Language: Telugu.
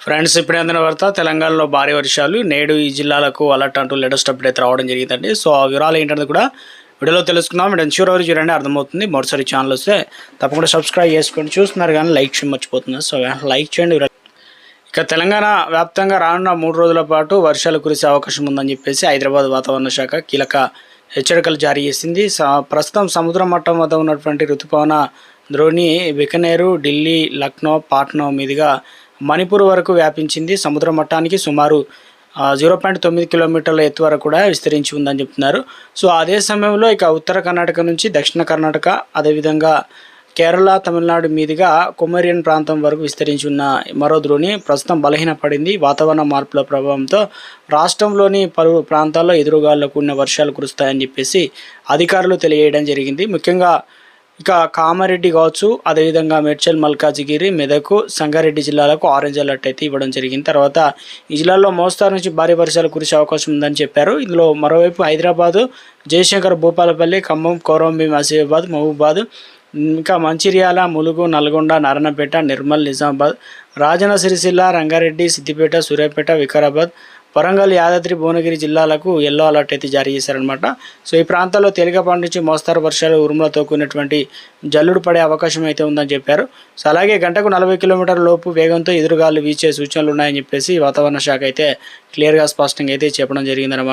ఫ్రెండ్స్, ఇప్పుడే అందిన వార్త. తెలంగాణలో భారీ వర్షాలు నేడు ఈ జిల్లాలకు అలర్ట్ అంటూ లేటెస్ట్ అప్డేట్ రావడం జరిగిందండి. సో ఆ వివరాలు ఏంటనేది కూడా వీడియోలో తెలుసుకుందాం. మీరు ఎన్ష్యూర్ ఎవరు చూడండి, అర్థమవుతుంది. మొదటిసారి ఛానల్ వస్తే తప్పకుండా సబ్స్క్రైబ్ చేసుకోండి. చూస్తున్నారు కానీ లైక్ చేయడం మర్చిపోతుంది. సో లైక్ చేయండి. ఇక తెలంగాణ వ్యాప్తంగా రానున్న 3 రోజుల పాటు వర్షాలు కురిసే అవకాశం ఉందని చెప్పేసి హైదరాబాద్ వాతావరణ శాఖ కీలక హెచ్చరికలు జారీ చేసింది. ప్రస్తుతం సముద్ర మట్టం వద్ద ఉన్నటువంటి రుతుపవన ద్రోణి బికనేరు, ఢిల్లీ, లక్నో, పాట్నా మీదుగా మణిపూర్ వరకు వ్యాపించింది. సముద్ర మట్టానికి సుమారు 0.9 కిలోమీటర్ల ఎత్తు వరకు కూడా విస్తరించి ఉందని చెప్తున్నారు. సో అదే సమయంలో ఇక ఉత్తర కర్ణాటక నుంచి దక్షిణ కర్ణాటక, అదేవిధంగా కేరళ, తమిళనాడు మీదుగా కొమరియన్ ప్రాంతం వరకు విస్తరించి ఉన్న మరో ద్రోణి ప్రస్తుతం బలహీనపడింది. వాతావరణ మార్పుల ప్రభావంతో రాష్ట్రంలోని పలు ప్రాంతాల్లో ఎదురుగాల్లో కూడిన వర్షాలు కురుస్తాయని చెప్పేసి అధికారులు తెలియజేయడం జరిగింది. ముఖ్యంగా ఇక కామారెడ్డి కావచ్చు, అదేవిధంగా మేడ్చల్, మల్కాజిగిరి, మెదక్, సంగారెడ్డి జిల్లాలకు ఆరెంజ్ అలర్ట్ అయితే ఇవ్వడం జరిగింది. తర్వాత ఈ జిల్లాల్లో మోస్తారు నుంచి భారీ వర్షాలు కురిసే అవకాశం ఉందని చెప్పారు. ఇందులో మరోవైపు హైదరాబాదు, జయశంకర్, భూపాలపల్లి, ఖమ్మం, కొరంభీం, ఆసిఫాబాద్, మహబూబాద్, ఇంకా మంచిర్యాల, ములుగు, నల్గొండ, నారాయణపేట, నిర్మల్, నిజామాబాద్, రాజన్న సిరిసిల్ల, రంగారెడ్డి, సిద్దిపేట, సూర్యాపేట, వికారాబాద్, వరంగల్, యాదాద్రి, భువనగిరి జిల్లాలకు ఎల్లో అలర్ట్ అయితే జారీ చేశారనమాట. సో ఈ ప్రాంతాల్లో తేలికపాటి నుంచి మోస్తారు వర్షాలు, ఉరుములతో కూడినటువంటి జల్లుడు పడే అవకాశం అయితే ఉందని చెప్పారు. సో అలాగే గంటకు 40 కిలోమీటర్ల లోపు వేగంతో ఎదురుగాలు వీచే సూచనలు ఉన్నాయని చెప్పేసి వాతావరణ శాఖ అయితే క్లియర్గా స్పష్టంగా అయితే చెప్పడం జరిగిందన్నమాట.